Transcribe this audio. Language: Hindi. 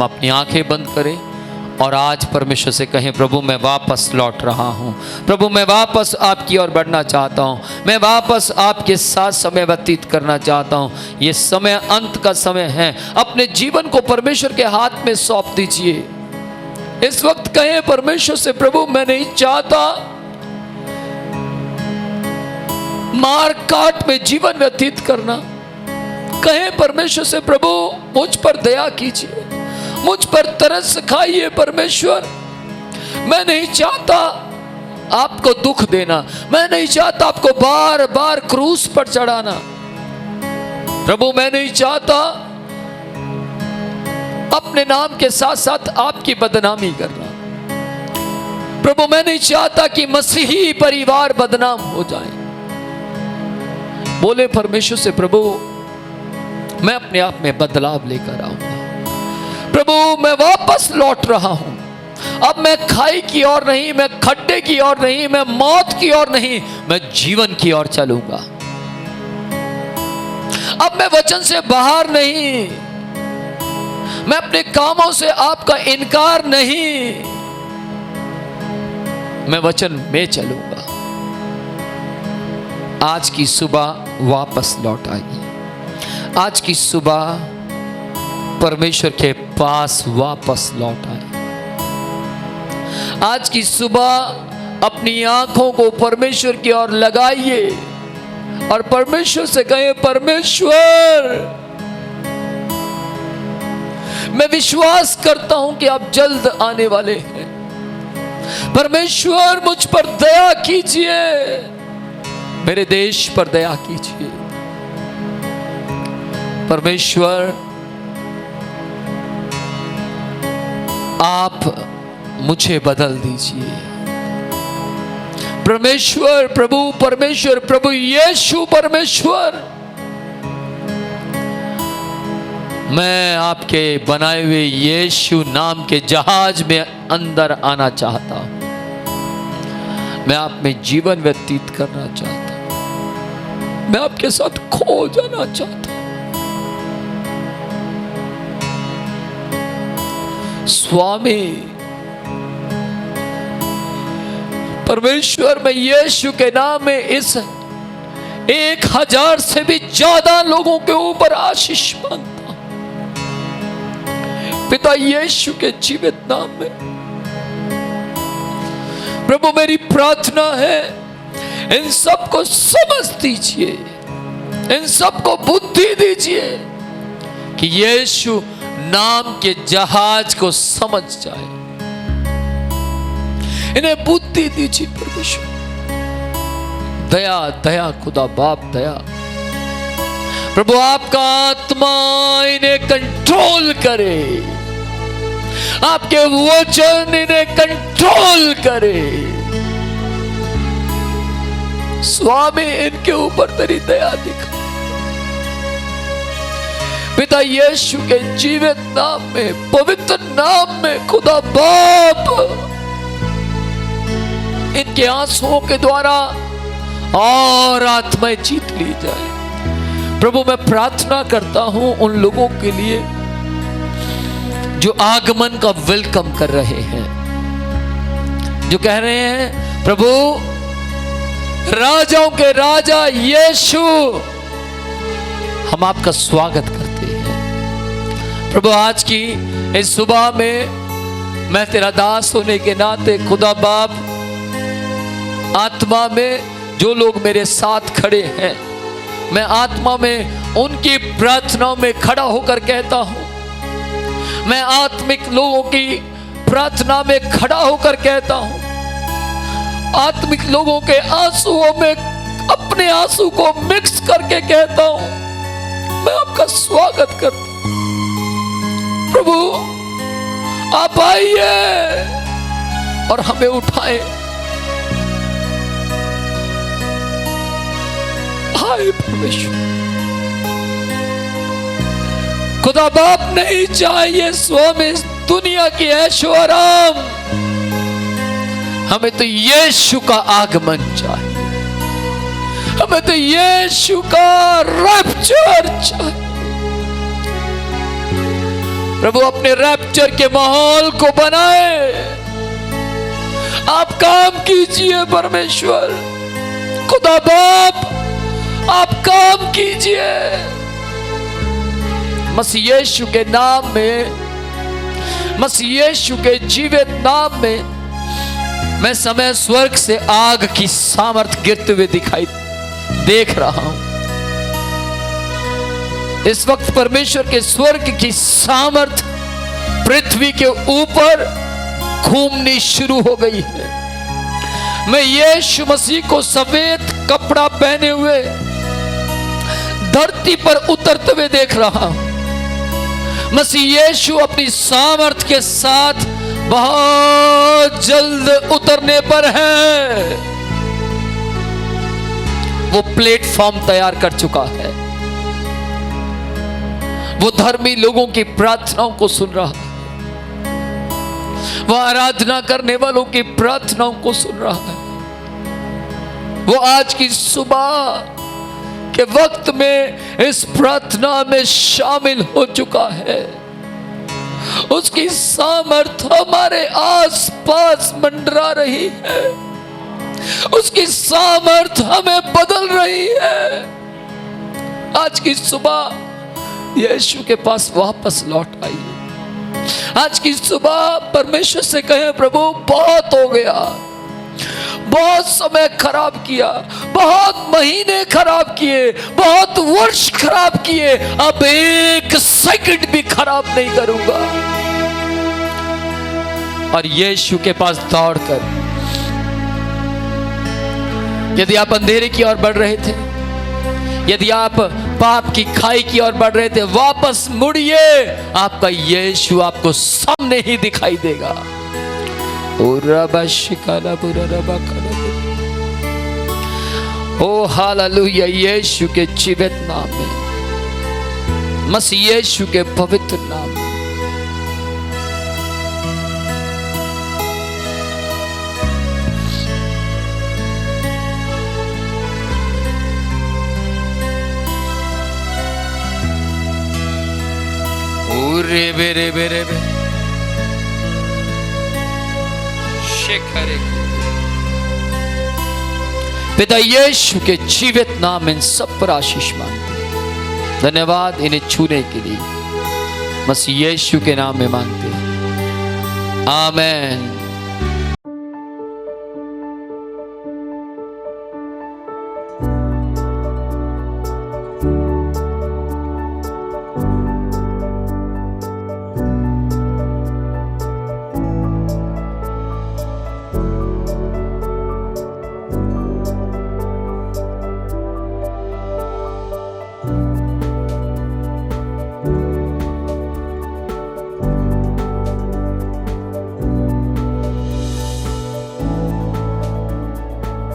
अपनी आंखें बंद करें और आज परमेश्वर से कहें, प्रभु मैं वापस लौट रहा हूँ, प्रभु मैं वापस आपकी ओर बढ़ना चाहता हूँ, मैं वापस आपके साथ समय व्यतीत करना चाहता हूँ। ये समय अंत का समय है, अपने जीवन को परमेश्वर के हाथ में सौंप दीजिए। इस वक्त कहें परमेश्वर से, प्रभु मैं नहीं चाहता मार काट में जीवन व्यतीत करना। कहें परमेश्वर से, प्रभु मुझ पर दया कीजिए, मुझ पर तरस खाइए परमेश्वर। मैं नहीं चाहता आपको दुख देना, मैं नहीं चाहता आपको बार बार क्रूस पर चढ़ाना। प्रभु मैं नहीं चाहता अपने नाम के साथ साथ आपकी बदनामी करना। प्रभु मैं नहीं चाहता कि मसीही परिवार बदनाम हो जाए। बोले परमेश्वर से, प्रभु मैं अपने आप में बदलाव लेकर आऊंगा। प्रभु मैं वापस लौट रहा हूं। अब मैं खाई की ओर नहीं, मैं खड्डे की ओर नहीं, मैं मौत की ओर नहीं, मैं जीवन की ओर चलूंगा। अब मैं वचन से बाहर नहीं, मैं अपने कामों से आपका इनकार नहीं, मैं वचन में चलूंगा। आज की सुबह वापस लौट आइए। आज की सुबह परमेश्वर के पास वापस लौट आए। आज की सुबह अपनी आंखों को परमेश्वर की ओर लगाइए और परमेश्वर से कहें, परमेश्वर मैं विश्वास करता हूं कि आप जल्द आने वाले हैं। परमेश्वर मुझ पर दया कीजिए, मेरे देश पर दया कीजिए। परमेश्वर आप मुझे बदल दीजिए। परमेश्वर प्रभु, परमेश्वर प्रभु यीशु परमेश्वर, मैं आपके बनाए हुए यीशु नाम के जहाज में अंदर आना चाहता हूं। मैं आप में जीवन व्यतीत करना चाहता हूं। मैं आपके साथ खो जाना चाहता हूं। स्वामी परमेश्वर, मैं यीशु के नाम में इस 1000 से भी ज्यादा लोगों के ऊपर आशीष मांगता हूं पिता यीशु के जीवित नाम में। प्रभु मेरी प्रार्थना है, इन सबको समझ दीजिए, इन सबको बुद्धि दीजिए कि यीशु नाम के जहाज को समझ जाए। इन्हें बुद्धि दीजिए परमेश्वर। दया दया खुदा बाप दया। प्रभु आपका आत्मा इन्हें कंट्रोल करे, आपके वचन इन्हें कंट्रोल करे। स्वामी इनके ऊपर तेरी दया दिखा पिता यीशु के जीवित नाम में, पवित्र नाम में खुदा बाप, इनके आंसुओं के द्वारा और आत्माएं जीत ली जाए। प्रभु मैं प्रार्थना करता हूं उन लोगों के लिए जो आगमन का वेलकम कर रहे हैं, जो कह रहे हैं, प्रभु राजाओं के राजा यीशु हम आपका स्वागत करते हैं। प्रभु आज की इस सुबह में मैं तेरा दास होने के नाते खुदा बाप, आत्मा में जो लोग मेरे साथ खड़े हैं, मैं आत्मा में उनकी प्रार्थनाओं में खड़ा होकर कहता हूं, मैं आत्मिक लोगों की प्रार्थना में खड़ा होकर कहता हूं, आत्मिक लोगों के आंसुओं में अपने आंसू को मिक्स करके कहता हूं, मैं आपका स्वागत करता हूं। प्रभु आप आइए और हमें उठाए। हाय परमेश्वर, खुदा बाप नहीं चाहिए स्वामी दुनिया की ऐशो आराम, हमें तो यीशु का आगमन चाहिए, हमें तो यीशु का रैप्चर चाहिए। प्रभु अपने रैप्चर कैप्चर के माहौल को बनाए। आप काम कीजिए परमेश्वर, खुदा बाप आप काम कीजिए। मसीह यीशु के नाम में, मसीह यीशु के जीवित नाम में मैं समय स्वर्ग से आग की सामर्थ गिरते हुए दिखाई देख रहा हूं। इस वक्त परमेश्वर के स्वर्ग की सामर्थ पृथ्वी के ऊपर घूमनी शुरू हो गई है। मैं यीशु मसीह को सफेद कपड़ा पहने हुए धरती पर उतरते हुए देख रहा हूं। मसीह यीशु अपनी सामर्थ के साथ बहुत जल्द उतरने पर है। वो प्लेटफॉर्म तैयार कर चुका है। वो धर्मी लोगों की प्रार्थनाओं को सुन रहा है। वो आराधना करने वालों की प्रार्थनाओं को सुन रहा है। वो आज की सुबह के वक्त में इस प्रार्थना में शामिल हो चुका है। उसकी सामर्थ हमारे आसपास मंडरा रही है। उसकी सामर्थ हमें बदल रही है। आज की सुबह यीशु के पास वापस लौट आइए। आज की सुबह परमेश्वर से कहें, प्रभु बहुत हो गया, बहुत समय खराब किया, बहुत महीने खराब किए, बहुत वर्ष खराब किए, अब एक सेकंड भी खराब नहीं करूंगा। और यीशु के पास दौड़कर, यदि आप अंधेरे की ओर बढ़ रहे थे, यदि आप पाप की खाई की ओर बढ़ रहे थे, वापस मुड़िए। आपका यीशु आपको सामने ही दिखाई देगा। ओ हालेलुया, यीशु के जीवित नाम में, मसीह यीशु के पवित्र नाम में। रे बेरे बेरे बे शेखरे। पिता यीशु के जीवित नाम इन सब पर आशीष मांगते हैं। धन्यवाद इन्हें छूने के लिए, मसीह यीशु के नाम में मांगते हैं। आमीन।